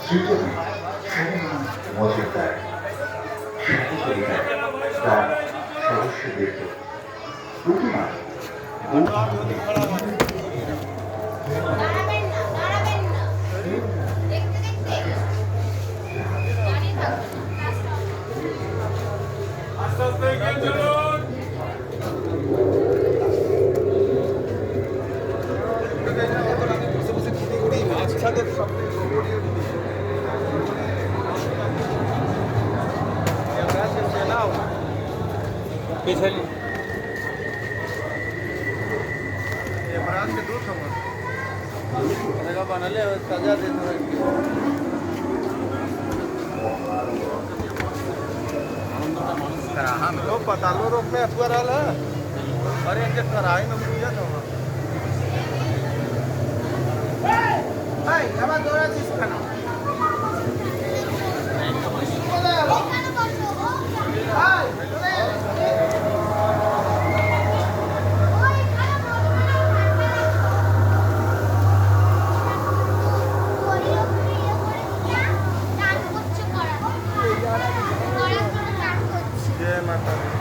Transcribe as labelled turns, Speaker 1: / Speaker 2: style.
Speaker 1: সৃজনী সুমন মজুমদার, সাথী কবিতা তার সদস্যদের প্রতিমা
Speaker 2: पिछली
Speaker 3: इमरान के दो खबर
Speaker 2: बना ले ताजा दे
Speaker 3: हम लोग पतालो रोक में अथवा रहा अरे इनके कराई में पूजा था भाई अब दोरा चीज खाना जय माता दी।